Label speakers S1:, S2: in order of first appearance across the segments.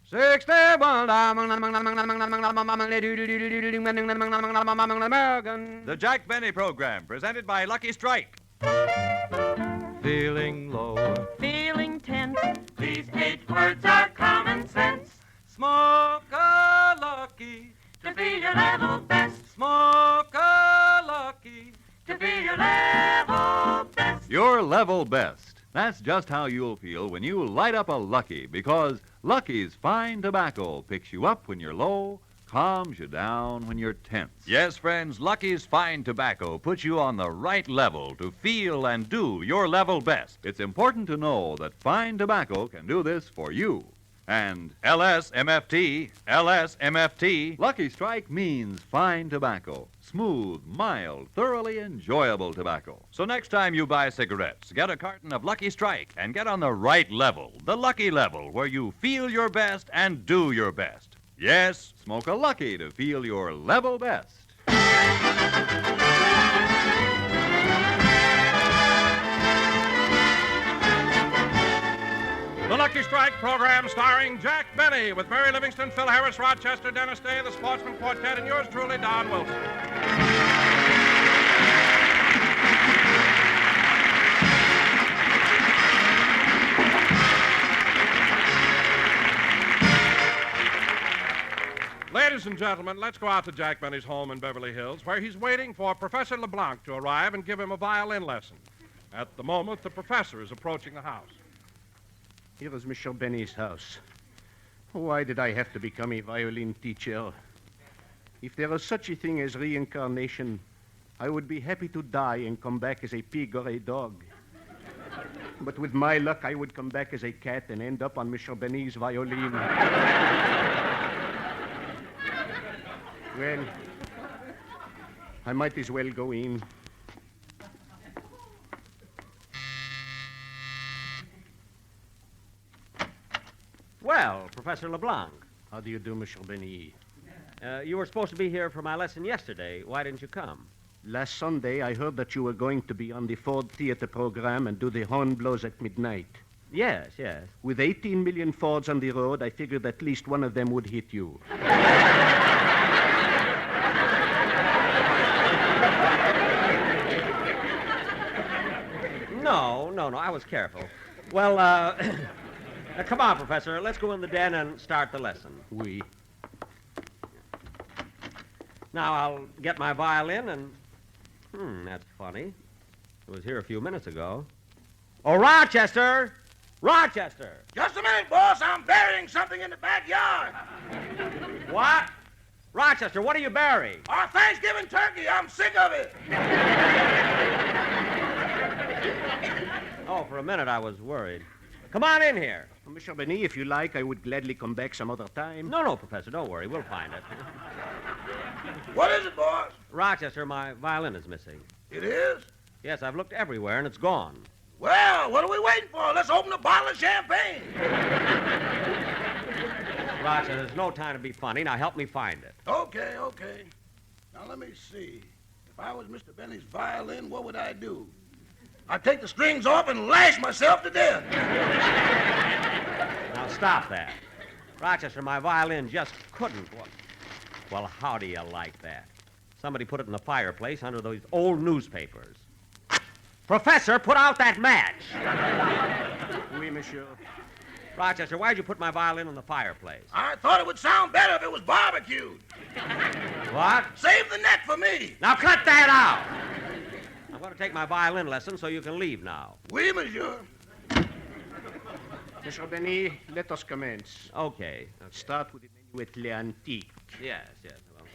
S1: 61.
S2: The Jack Benny Program, presented by Lucky Strike.
S1: Feeling low.
S3: Feeling tense. These 8 words are common sense.
S1: Smoke a Lucky.
S3: To be your level best.
S1: Smoke a Lucky.
S3: To be your level best.
S2: Your level best. That's just how you'll feel when you light up a Lucky, because Lucky's fine tobacco picks you up when you're low, calms you down when you're tense. Yes, friends, Lucky's fine tobacco puts you on the right level to feel and do your level best. It's important to know that fine tobacco can do this for you. And LSMFT, Lucky Strike means fine tobacco. Smooth, mild, thoroughly enjoyable tobacco. So next time you buy cigarettes, get a carton of Lucky Strike and get on the right level, the Lucky level, where you feel your best and do your best. Yes, smoke a Lucky to feel your level best.
S4: The Lucky Strike program starring Jack Benny with Mary Livingston, Phil Harris, Rochester, Dennis Day, the Sportsman Quartet, and yours truly, Don Wilson. Ladies and gentlemen, let's go out to Jack Benny's home in Beverly Hills, where he's waiting for Professor LeBlanc to arrive and give him a violin lesson. At the moment, the professor is approaching the house.
S5: Here is Mr. Benny's house. Why did I have to become a violin teacher? If there is such a thing as reincarnation, I would be happy to die and come back as a pig or a dog. But with my luck, I would come back as a cat and end up on Mr. Benny's violin. Well, I might as well go in.
S6: Well, Professor LeBlanc,
S5: How do you do, Mr. Benny?
S6: you were supposed to be here for my lesson yesterday. Why didn't you come?
S5: Last Sunday, I heard that you were going to be on the Ford Theater program and do the horn blows at midnight.
S6: Yes, yes.
S5: With 18 million Fords on the road, I figured at least one of them would hit you.
S6: No, I was careful. Well, come on, Professor. Let's go in the den and start the lesson.
S5: Oui.
S6: Now, I'll get my violin and... that's funny. It was here a few minutes ago. Oh, Rochester! Rochester!
S7: Just a minute, boss. I'm burying something in the backyard.
S6: What? Rochester, what do you bury?
S7: Our Thanksgiving turkey. I'm sick of it.
S6: Oh, for a minute I was worried. Come on in here.
S5: Well, Mr. Benny, if you like, I would gladly come back some other time.
S6: No, Professor, don't worry. We'll find it.
S7: What is it, boss?
S6: Rochester, my violin is missing.
S7: It is?
S6: Yes, I've looked everywhere and it's gone.
S7: Well, what are we waiting for? Let's open a bottle of champagne.
S6: Rochester, there's no time to be funny. Now help me find it.
S7: Okay. Now, let me see. If I was Mr. Benny's violin, what would I do? I'd take the strings off and lash myself to death.
S6: Now stop that. Rochester, my violin just couldn't. Well, how do you like that? Somebody put it in the fireplace under those old newspapers. Professor, put out that match.
S5: Oui, monsieur.
S6: Rochester, why'd you put my violin in the fireplace?
S7: I thought it would sound better if it was barbecued.
S6: What?
S7: Save the neck for me.
S6: Now cut that out. I'm going to take my violin lesson so you can leave now.
S7: Oui, monsieur.
S5: Mr. Benny, let us commence.
S6: Okay.
S5: Start with the Minuet l'Antique.
S6: Yes. Well.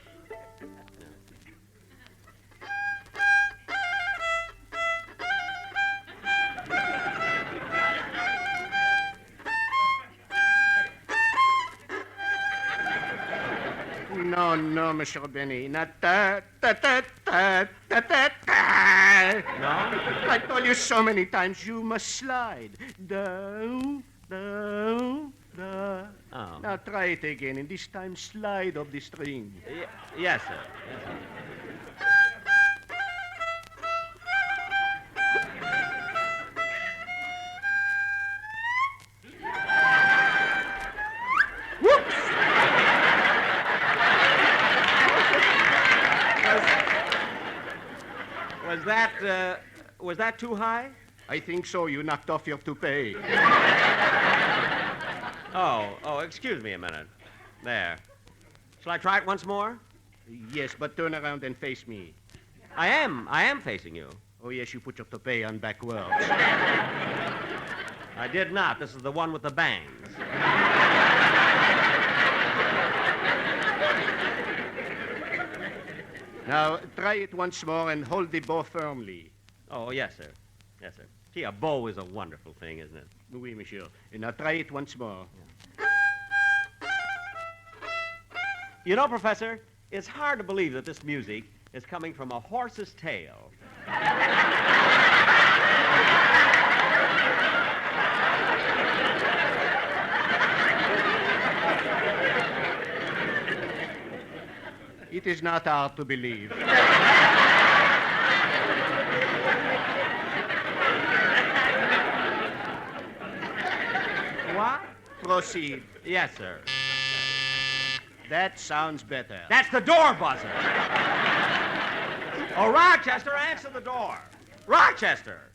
S5: No, Mr. Benny. Not ta-ta-ta-ta-ta-ta.
S6: No?
S5: I told you so many times you must slide. Down.
S6: Oh.
S5: Now try it again, and this time slide up the string.
S6: Yes, sir.
S5: Woo!
S6: Was that too high?
S5: I think so. You knocked off your toupee.
S6: Oh, excuse me a minute. There. Shall I try it once more?
S5: Yes, but turn around and face me.
S6: I am facing you.
S5: Oh, yes, you put your toupee on backwards.
S6: I did not. This is the one with the bangs.
S5: Now, try it once more and hold the bow firmly.
S6: Oh, yes, sir. Yes, sir. Gee, a bow is a wonderful thing, isn't it?
S5: Oui, monsieur. And now try it once more.
S6: You know, Professor, it's hard to believe that this music is coming from a horse's tail.
S5: It is not hard to believe.
S6: What?
S5: Proceed.
S6: Yes, sir.
S5: That sounds better.
S6: That's the door buzzer. Oh, Rochester, answer the door. Rochester!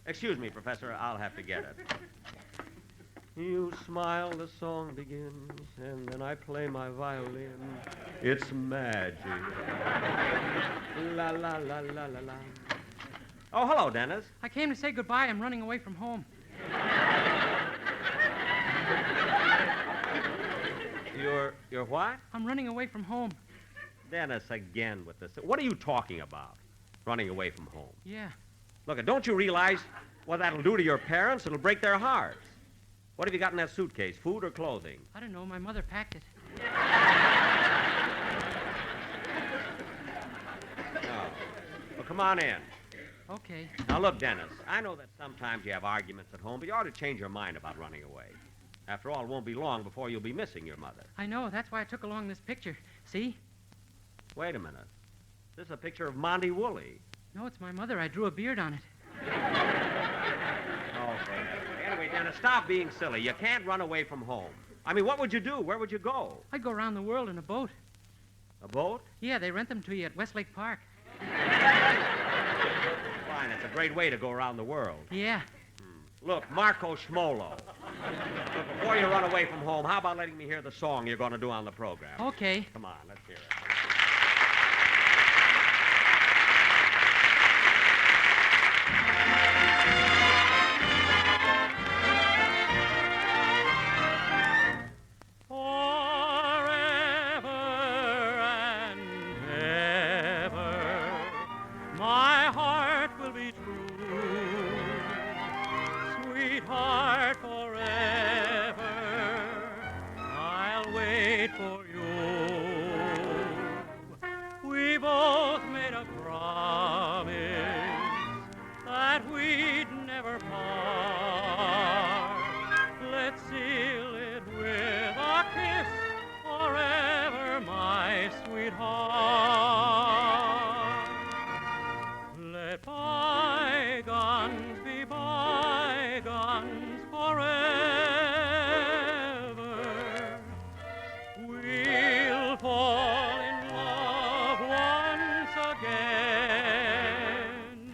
S6: Excuse me, Professor, I'll have to get it. You smile, the song begins, and then I play my violin. It's magic. La, la, la, la, la, la. Oh, hello, Dennis.
S8: I came to say goodbye. I'm running away from home.
S6: You're what?
S8: I'm running away from home.
S6: Dennis, again with this. What are you talking about? Running away from home.
S8: Yeah.
S6: Look, don't you realize what that'll do to your parents? It'll break their hearts. What have you got in that suitcase, food or clothing?
S8: I don't know. My mother packed it.
S6: Oh. Well, come on in.
S8: Okay.
S6: Now, look, Dennis, I know that sometimes you have arguments at home, but you ought to change your mind about running away. After all, it won't be long before you'll be missing your mother.
S8: I know. That's why I took along this picture. See?
S6: Wait a minute. This is a picture of Monty Woolley.
S8: No, it's my mother. I drew a beard on it.
S6: Okay. Anyway, Dennis, stop being silly. You can't run away from home. I mean, what would you do? Where would you go?
S8: I'd go around the world in a boat.
S6: A boat?
S8: Yeah, they rent them to you at Westlake Park.
S6: Fine, it's a great way to go around the world.
S8: Yeah.
S6: Look, Marco Schmolo. Look, before you run away from home, how about letting me hear the song you're going to do on the program?
S8: Okay.
S6: Come on, let's hear it.
S1: Forever and ever, my heart will be true. Sweetheart, forever, I'll wait for you. We both made a promise that we'd never part. Let's seal it with a kiss forever, my sweetheart. Let bygones be bygones forever. We'll fall in love once again.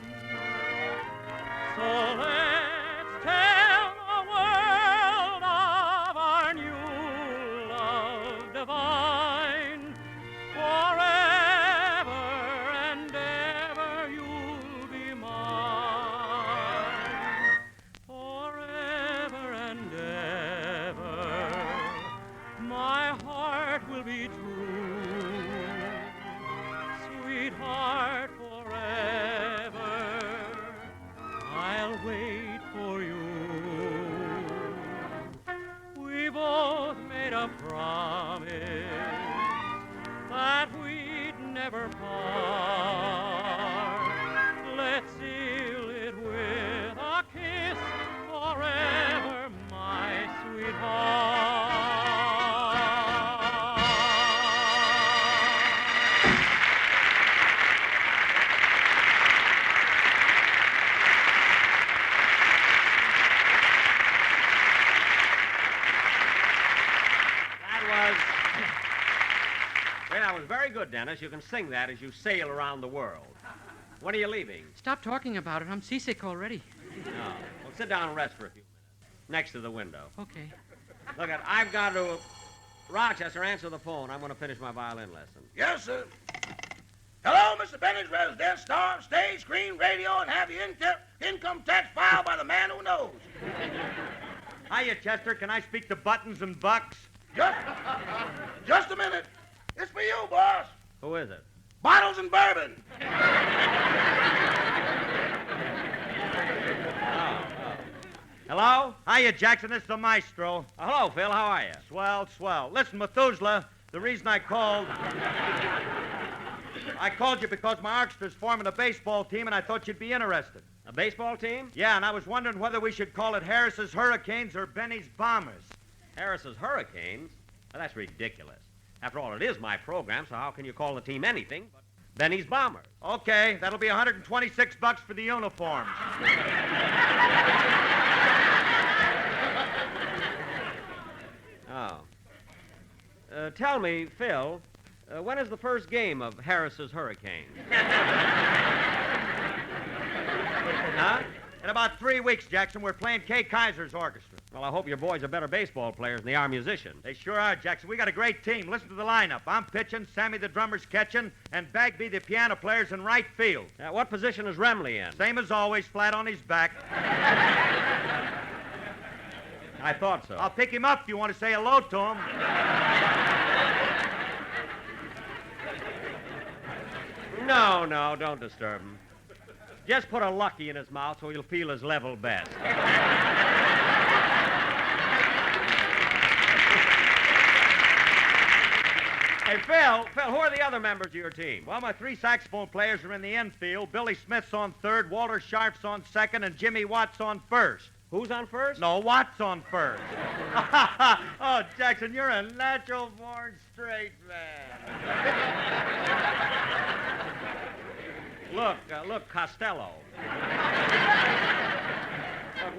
S1: So let's tell the world of our new love divine. Forever and ever you'll be mine. Forever and ever my heart will be true. Sweetheart, forever I'll wait for you. We both made a promise that we'd never part. Let's seal it with a kiss forever, my sweetheart.
S6: That was very good, Dennis. You can sing that as you sail around the world. When are you leaving?
S8: Stop talking about it. I'm seasick already.
S6: No. Well, sit down and rest for a few minutes. Next to the window.
S8: Okay.
S6: Look, I've got to... Rochester, answer the phone. I'm going to finish my violin lesson.
S7: Yes, sir. Hello, Mr. Benny's residence, star, stage, screen, radio, and have your income tax filed by the man who knows.
S9: Hiya, Chester. Can I speak to Buttons and Bucks?
S7: Just a minute. It's for you, boss.
S6: Who is it?
S7: Bottles and bourbon.
S6: Hello?
S9: Hiya, Jackson. This is the maestro.
S6: Hello, Phil. How are you?
S9: Swell, swell. Listen, Methuselah, the reason I called you because my orchestra's forming a baseball team, and I thought you'd be interested.
S6: A baseball team?
S9: Yeah, and I was wondering whether we should call it Harris's Hurricanes or Benny's Bombers.
S6: Harris's Hurricanes? Well, that's ridiculous. After all, it is my program, so how can you call the team anything but Benny's Bombers?
S9: Okay, that'll be $126 for the uniforms.
S6: Oh. Tell me, Phil, when is the first game of Harris's Hurricanes? Huh?
S9: In about 3 weeks, Jackson, we're playing Kay Kaiser's orchestra.
S6: Well, I hope your boys are better baseball players than they are musicians.
S9: They sure are, Jackson. We got a great team. Listen to the lineup. I'm pitching, Sammy the drummer's catching, and Bagby the piano player's in right field.
S6: What position is Remley in?
S9: Same as always, flat on his back.
S6: I thought so.
S9: I'll pick him up if you want to say hello to him.
S6: No, don't disturb him. Just put a lucky in his mouth so he'll feel his level best. Hey, Phil, who are the other members of your team?
S9: Well, my 3 saxophone players are in the infield. Billy Smith's on third, Walter Sharp's on second, and Jimmy Watt's on first.
S6: Who's on first?
S9: No, Watt's on first. Oh, Jackson, you're a natural-born straight man.
S6: Look, Costello.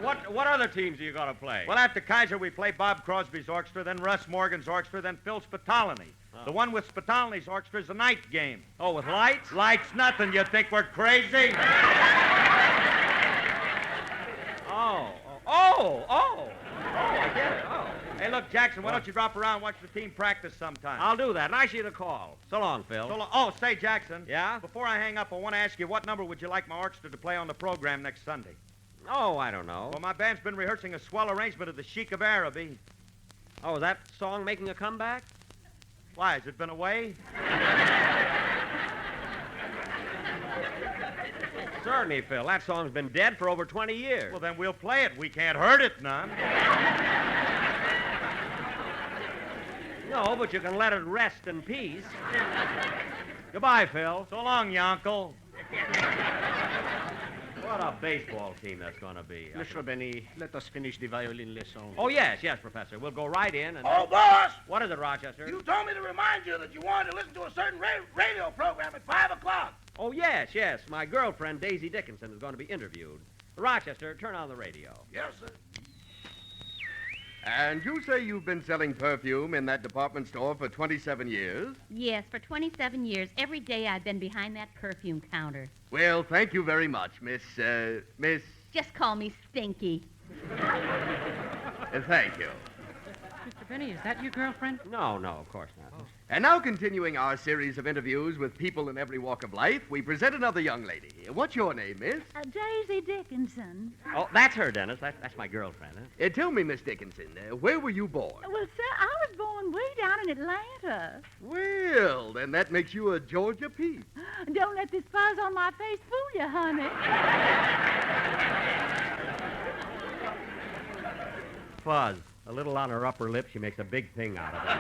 S6: Look, what other teams are you going to play?
S9: Well, after Kaiser, we play Bob Crosby's orchestra, then Russ Morgan's orchestra, then Phil Spitalny.
S6: Oh.
S9: The one with Spitalny's orchestra is a night game.
S6: Oh, with lights?
S9: Lights nothing. You think we're crazy?
S6: I get it. Oh.
S9: Hey, look, Jackson, why don't you drop around and watch the team practice sometime?
S6: I'll do that. Nice of you to call. So long, Phil.
S9: Say, Jackson.
S6: Yeah?
S9: Before I hang up, I want to ask you, what number would you like my orchestra to play on the program next Sunday?
S6: Oh, I don't know.
S9: Well, my band's been rehearsing a swell arrangement of the Sheik of Araby.
S6: Oh, is that song making a comeback?
S9: Why, has it been away?
S6: Certainly, Phil. That song's been dead for over 20 years.
S9: Well, then we'll play it. We can't hurt it none.
S6: No, but you can let it rest in peace. Goodbye, Phil.
S9: So long, Yonkel.
S6: What a baseball team that's going to be.
S5: Mr. Benny, let us finish the violin lesson.
S6: Oh, yes, Professor. We'll go right in and...
S7: Oh, boss!
S6: What is it, Rochester?
S7: You told me to remind you that you wanted to listen to a certain radio program at 5 o'clock.
S6: Oh, yes. My girlfriend, Daisy Dickinson, is going to be interviewed. Rochester, turn on the radio.
S7: Yes, sir.
S10: And you say you've been selling perfume in that department store for 27 years?
S11: Yes, for 27 years. Every day I've been behind that perfume counter.
S10: Well, thank you very much, Miss...
S11: Just call me Stinky.
S10: Thank you.
S8: Mr. Benny, is that your girlfriend?
S6: No, of course not.
S8: Oh.
S10: And now, continuing our series of interviews with people in every walk of life, we present another young lady. What's your name, miss?
S11: Daisy Dickinson.
S6: Oh, that's her, Dennis. That's my girlfriend, huh?
S10: Tell me, Miss Dickinson, where were you born?
S11: Well, sir, I was born way down in Atlanta.
S10: Well, then that makes you a Georgia Peach.
S11: Don't let this fuzz on my face fool you, honey.
S6: Fuzz. A little on her upper lip, she makes a big thing out of it.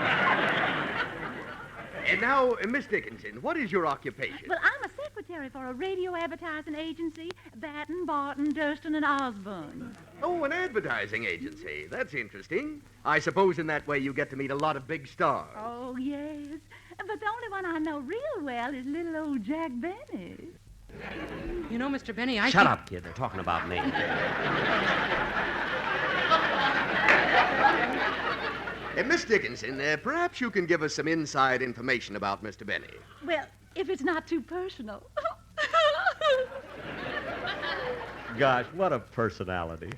S10: And now, Miss Dickinson, what is your occupation?
S11: Well, I'm a secretary for a radio advertising agency, Batten, Barton, Durston, and Osborne.
S10: Oh, an advertising agency. That's interesting. I suppose in that way you get to meet a lot of big stars.
S11: Oh, yes. But the only one I know real well is little old Jack Benny.
S8: You know, Mr. Benny,
S6: Shut up, kid. They're talking about me.
S10: Miss Dickinson, perhaps you can give us some inside information about Mr. Benny.
S11: Well, if it's not too personal.
S6: Gosh, what a personality.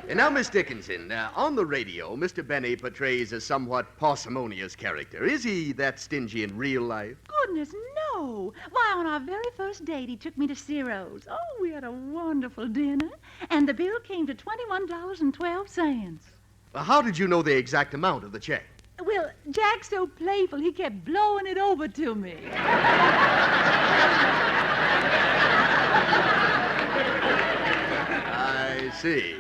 S10: And now, Miss Dickinson, on the radio, Mr. Benny portrays a somewhat parsimonious character. Is he that stingy in real life?
S11: Goodness, no. Why, on our very first date, he took me to Ciro's. Oh, we had a wonderful dinner, and the bill came to $21.12.
S10: How did you know the exact amount of the check?
S11: Well, Jack's so playful, he kept blowing it over to me.
S10: I see.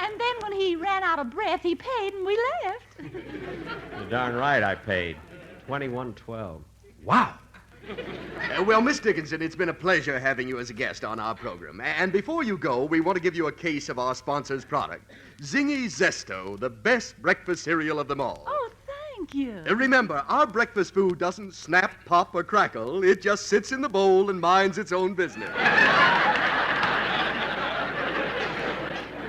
S11: And then when he ran out of breath, he paid and we left.
S6: You're darn right I paid. $21.12.
S10: Wow. Well, Miss Dickinson, it's been a pleasure having you as a guest on our program. And before you go, we want to give you a case of our sponsor's product, Zingy Zesto, the best breakfast cereal of them all.
S11: Oh, thank you.
S10: Remember, our breakfast food doesn't snap, pop, or crackle. It just sits in the bowl and minds its own business.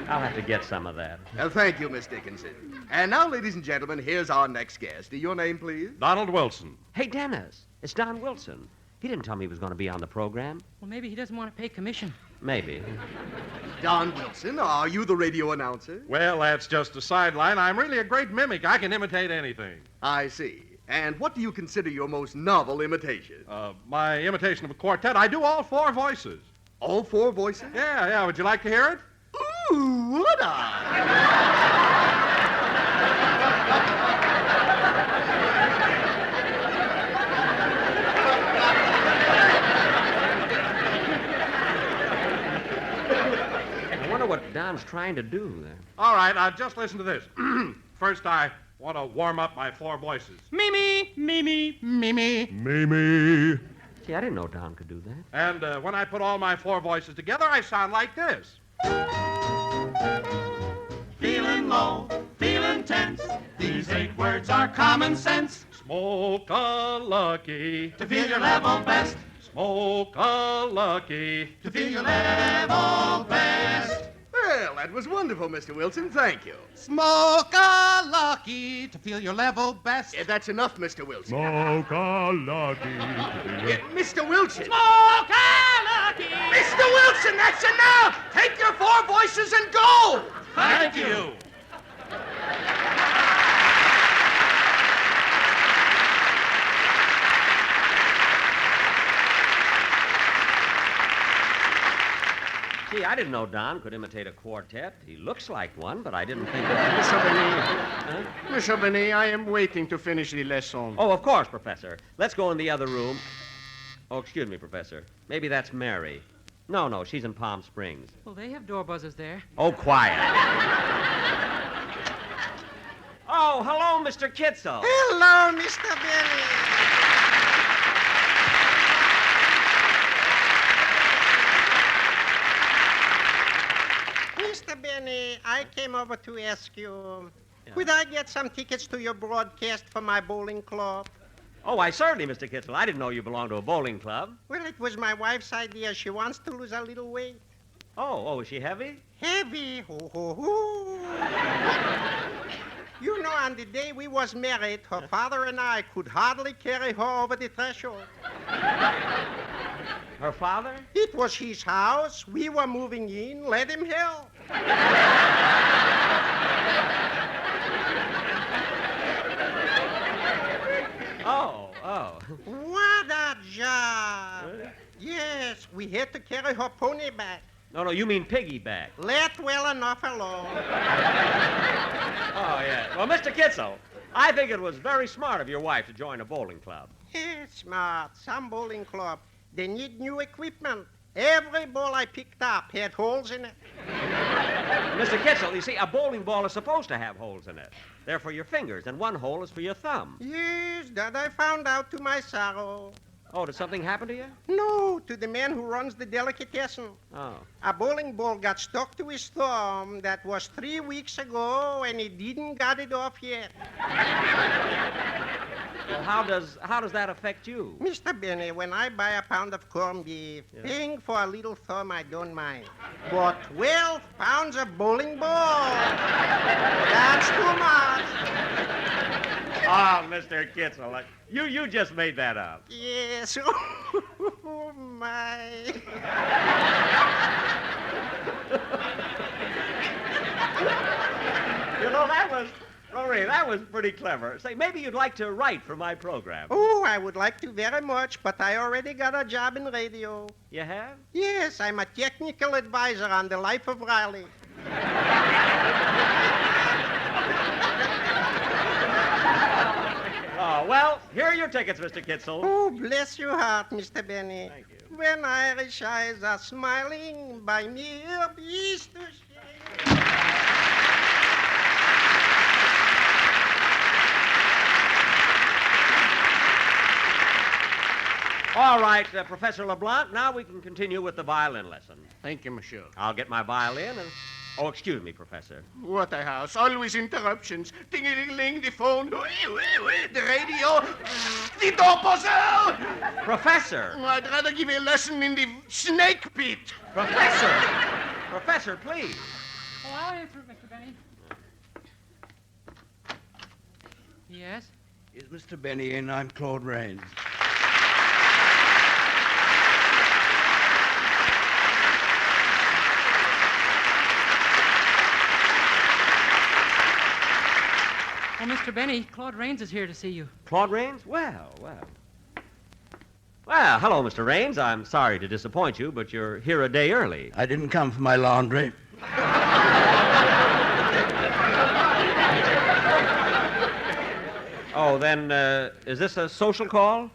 S6: I'll have to get some of that.
S10: Thank you, Miss Dickinson. And now, ladies and gentlemen, here's our next guest. Your name, please?
S4: Donald Wilson.
S6: Hey, Dennis, it's Don Wilson. He didn't tell me he was going to be on the program.
S8: Well, maybe he doesn't want to pay commission.
S6: Maybe.
S10: Don Wilson, are you the radio announcer?
S4: Well, that's just a sideline. I'm really a great mimic. I can imitate anything.
S10: I see. And what do you consider your most novel imitation?
S4: My imitation of a quartet, I do all four voices.
S10: All four voices?
S4: Yeah. Would you like to hear it?
S10: Ooh, would I?
S6: I wonder what Don's trying to do there.
S4: All right, just listen to this. First, I want to warm up my four voices.
S1: Mimi, Mimi, Mimi.
S4: Mimi.
S6: Gee, I didn't know Don could do that.
S4: And when I put all my four voices together, I sound like this.
S3: Feeling low, feeling tense. These 8 words are common sense.
S4: Smoke a lucky.
S3: To feel your level best.
S4: Smoke a lucky.
S3: To feel your level best.
S10: Well, that was wonderful, Mr. Wilson. Thank you.
S1: Smoke a lucky to feel your level best.
S10: That's enough, Mr. Wilson.
S4: Smoke a lucky.
S10: Mr. Wilson.
S1: Smoke a lucky.
S10: Mr. Wilson, that's enough! Take your four voices and go!
S4: Thank you.
S6: Gee, I didn't know Don could imitate a quartet. He looks like one, but I didn't think
S5: Monsieur
S6: that...
S5: Benny, Monsieur Benny, I am waiting to finish the lesson.
S6: Oh, of course, Professor. Let's go in the other room. Oh, excuse me, Professor. Maybe that's Mary. No, she's in Palm Springs.
S8: Well, they have door buzzers there.
S6: Oh, quiet. Oh, hello, Mr. Kitzel.
S1: Hello, Mr. Benny. Mr. Benny, I came over to ask you, could I get some tickets to your broadcast for my bowling club?
S6: Oh, I certainly, Mr. Kitzel. I didn't know you belonged to a bowling club.
S1: Well, it was my wife's idea. She wants to lose a little weight.
S6: Oh, is she heavy?
S1: Heavy. Ho, ho, ho. You know, on the day we was married, her father and I could hardly carry her over the threshold.
S6: Her father?
S1: It was his house. We were moving in. Let him help.
S6: Oh.
S1: What a job. Yes, we had to carry her pony back.
S6: No, you mean piggyback.
S1: Let well enough alone.
S6: Oh, yeah. Well, Mr. Kitzel, I think it was very smart of your wife to join a bowling club.
S1: Smart. Some bowling club. They need new equipment. Every ball I picked up had holes in it.
S6: Mr. Kitzel, you see, a bowling ball is supposed to have holes in it. They're for your fingers, and one hole is for your thumb.
S1: Yes, that I found out to my sorrow.
S6: Oh, did something happen to you?
S1: No, to the man who runs the delicatessen.
S6: Oh.
S1: A bowling ball got stuck to his thumb. That was 3 weeks ago, and he didn't got it off yet.
S6: Well, how does that affect you?
S1: Mr. Benny, when I buy a pound of corned beef, paying for a little thumb I don't mind. But 12 pounds of bowling ball, that's too much.
S6: Oh, Mr. Kitzel, you just made that up.
S1: Yes. Oh, my.
S6: You know, Rory, that was pretty clever. Say, maybe you'd like to write for my program.
S1: Oh, I would like to very much, but I already got a job in radio.
S6: You have?
S1: Yes, I'm a technical advisor on the life of Riley.
S6: Oh, well, here are your tickets, Mr. Kitzel.
S1: Oh, bless your heart, Mr. Benny.
S6: Thank you.
S1: When Irish eyes are smiling by mere Easter shade.
S6: All right, Professor LeBlanc, now we can continue with the violin lesson.
S5: Thank you, monsieur.
S6: I'll get my violin and... Oh, excuse me, Professor.
S5: What a house. Always interruptions. Ding-a-ling-ling, the phone. The radio. The doorbell.
S6: Professor!
S5: I'd rather give a lesson in the snake pit.
S6: Professor! Professor, please.
S8: Oh, I'll answer it, Mr. Benny. Yes?
S7: Is Mr. Benny in? I'm Claude Rains.
S8: Oh, Mr. Benny, Claude Rains is here to see you.
S6: Claude Rains? Well. Well, hello, Mr. Rains. I'm sorry to disappoint you, but you're here a day early.
S7: I didn't come for my laundry.
S6: Oh, then, is this a social call?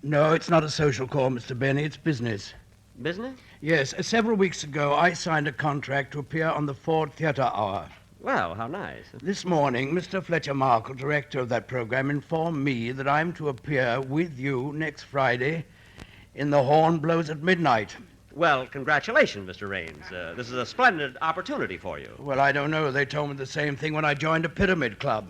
S7: No, it's not a social call, Mr. Benny. It's business.
S6: Business?
S7: Yes, several weeks ago, I signed a contract to appear on the Ford Theater Hour.
S6: Well, how nice.
S7: This morning, Mr. Fletcher Markle, director of that program, informed me that I'm to appear with you next Friday in The Horn Blows at Midnight.
S6: Well, congratulations, Mr. Rains. This is a splendid opportunity for you.
S7: Well, I don't know. They told me the same thing when I joined a pyramid club.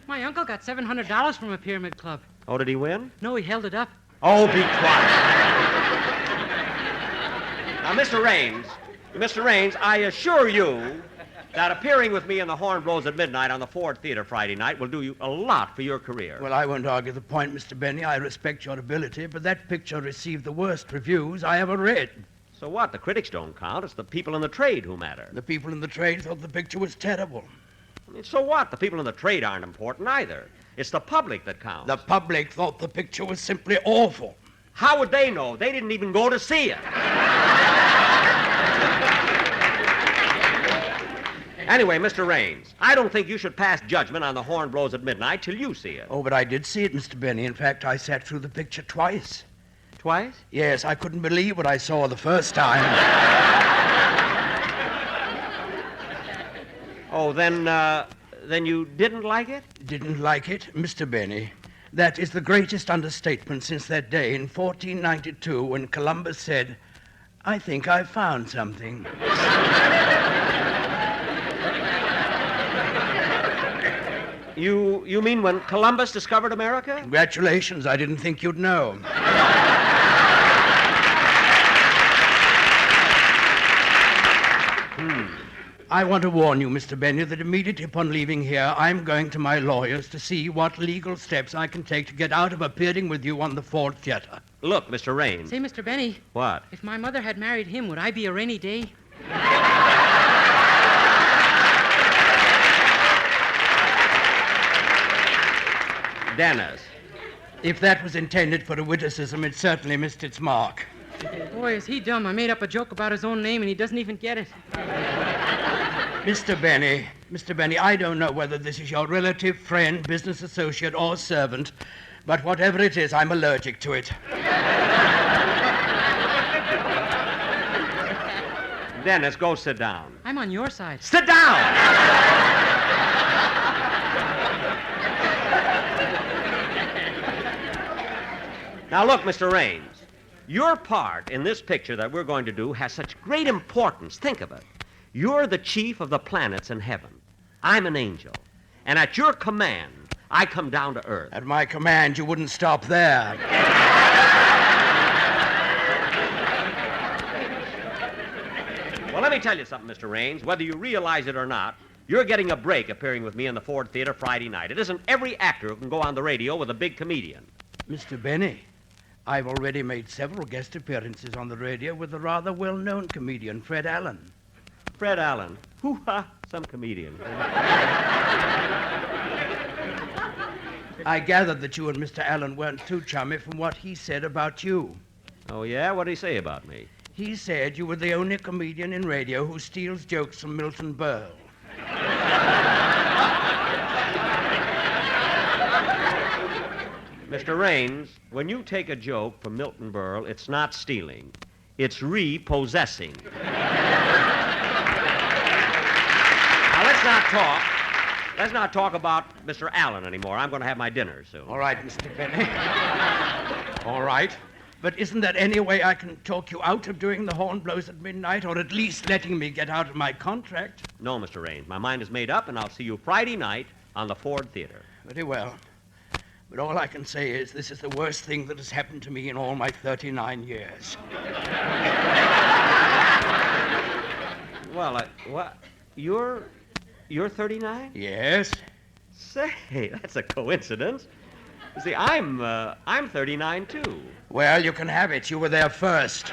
S8: My uncle got $700 from a pyramid club.
S6: Oh, did he win?
S8: No, he held it up.
S6: Oh, be quiet. Now, Mr. Rains, I assure you that appearing with me in The Horn Blows at Midnight on the Ford Theater Friday night will do you a lot for your career.
S7: Well, I won't argue the point, Mr. Benny. I respect your ability, but that picture received the worst reviews I ever read.
S6: So what? The critics don't count. It's the people in the trade who matter.
S7: The people in the trade thought the picture was terrible.
S6: I mean, so what? The people in the trade aren't important either. It's the public that counts.
S7: The public thought the picture was simply awful.
S6: How would they know? They didn't even go to see it. Anyway, Mr. Rains, I don't think you should pass judgment on The Horn Blows at Midnight till you see it.
S7: Oh, but I did see it, Mr. Benny. In fact, I sat through the picture twice.
S6: Twice?
S7: Yes, I couldn't believe what I saw the first time.
S6: Oh, then you didn't like it?
S7: Didn't like it, Mr. Benny. That is the greatest understatement since that day in 1492 when Columbus said, "I think I've found something."
S6: You mean when Columbus discovered America?
S7: Congratulations, I didn't think you'd know. I want to warn you, Mr. Benny, that immediately upon leaving here, I'm going to my lawyers to see what legal steps I can take to get out of appearing with you on the Ford Theater.
S6: Look, Mr. Rains.
S8: Say, Mr. Benny,
S6: What?
S8: if my mother had married him, would I be a rainy day?
S6: Dennis.
S7: If that was intended for a witticism, it certainly missed its mark.
S8: Boy, is he dumb. I made up a joke about his own name, and he doesn't even get it.
S7: Mr. Benny, I don't know whether this is your relative, friend, business associate, or servant, but whatever it is, I'm allergic to it.
S6: Dennis, go sit down.
S8: I'm on your side.
S6: Sit down! Now, look, Mr. Rains, your part in this picture that we're going to do has such great importance. Think of it. You're the chief of the planets in heaven. I'm an angel. And at your command, I come down to earth.
S7: At my command, you wouldn't stop there.
S6: Well, let me tell you something, Mr. Rains. Whether you realize it or not, you're getting a break appearing with me in the Ford Theater Friday night. It isn't every actor who can go on the radio with a big comedian.
S7: Mr. Benny, I've already made several guest appearances on the radio with the rather well-known comedian Fred Allen.
S6: Fred Allen. Hoo-ha, some comedian.
S7: I gathered that you and Mr. Allen weren't too chummy from what he said about you.
S6: Oh, yeah? What did he say about me?
S7: He said you were the only comedian in radio who steals jokes from Milton Berle.
S6: Mr. Raines, when you take a joke from Milton Berle, it's not stealing. It's repossessing. Now, let's not talk about Mr. Allen anymore. I'm going to have my dinner soon.
S7: All right, Mr. Benny. All right. But isn't there any way I can talk you out of doing the horn blows at midnight, or at least letting me get out of my contract?
S6: No, Mr. Raines. My mind is made up, and I'll see you Friday night on the Ford Theater.
S7: Very well. But all I can say is this is the worst thing that has happened to me in all my 39 years.
S6: Well, what? You're 39?
S7: Yes.
S6: Say, that's a coincidence. You see, I'm 39 too.
S7: Well, you can have it. You were there first.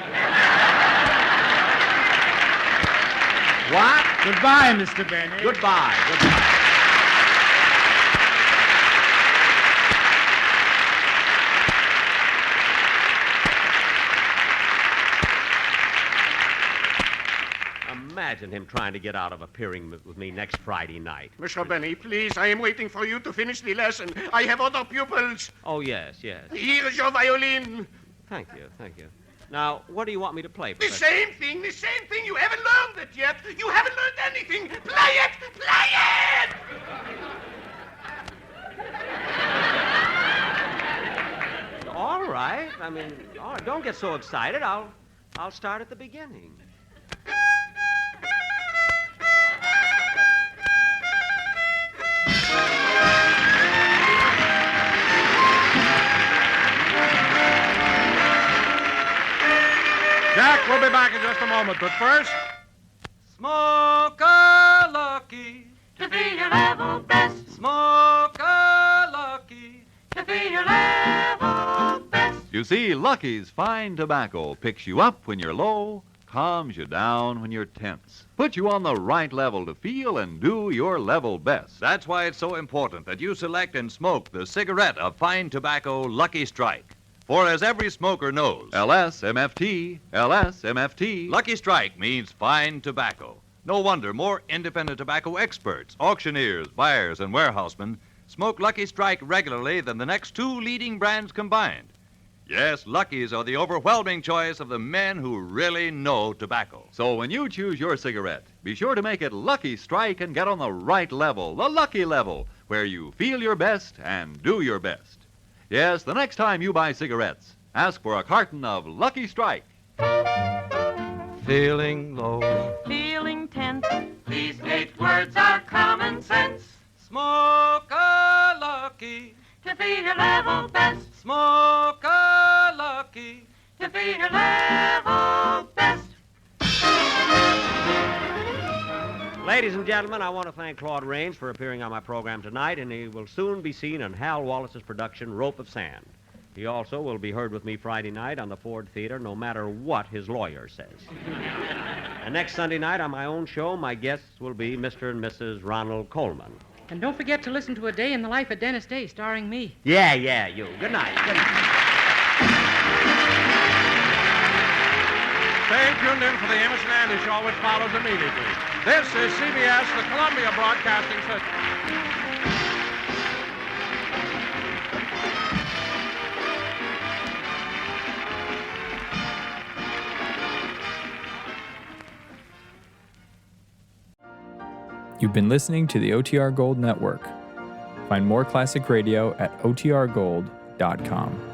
S6: What?
S12: Goodbye, Mr. Benny.
S6: Goodbye. Imagine him trying to get out of appearing with me next Friday night.
S5: Mr. Benny, please, I am waiting for you to finish the lesson. I have other pupils.
S6: Oh, yes.
S5: Here is your violin.
S6: Thank you. Now, what do you want me to play,
S5: The
S6: Professor?
S5: same thing. You haven't learned it yet. You haven't learned anything. Play it!
S6: All right. Don't get so excited. I'll start at the beginning.
S4: Jack, we'll be back in just a moment, but first...
S3: Smoke a lucky to be your level best. Smoke a lucky to be your level best.
S2: You see, Lucky's fine tobacco picks you up when you're low, calms you down when you're tense, puts you on the right level to feel and do your level best. That's why it's so important that you select and smoke the cigarette of fine tobacco Lucky Strike. For as every smoker knows, LSMFT, Lucky Strike means fine tobacco. No wonder more independent tobacco experts, auctioneers, buyers, and warehousemen smoke Lucky Strike regularly than the next two leading brands combined. Yes, Luckies are the overwhelming choice of the men who really know tobacco. So when you choose your cigarette, be sure to make it Lucky Strike and get on the right level, the lucky level, where you feel your best and do your best. Yes, the next time you buy cigarettes, ask for a carton of Lucky Strike.
S3: Feeling low. Feeling tense. These 8 words are common sense. Smoke a lucky to be your level best. Smoke a lucky to be your level best.
S6: Ladies and gentlemen, I want to thank Claude Rains for appearing on my program tonight, and he will soon be seen in Hal Wallace's production, Rope of Sand. He also will be heard with me Friday night on the Ford Theater, no matter what his lawyer says. And next Sunday night on my own show, my guests will be Mr. and Mrs. Ronald Coleman.
S8: And don't forget to listen to A Day in the Life of Dennis Day, starring me.
S6: Yeah, you. Good night.
S4: Stay tuned in for the Amos and Andy Show, which follows immediately. This is CBS, the Columbia Broadcasting System.
S13: You've been listening to the OTR Gold Network. Find more classic radio at otrgold.com.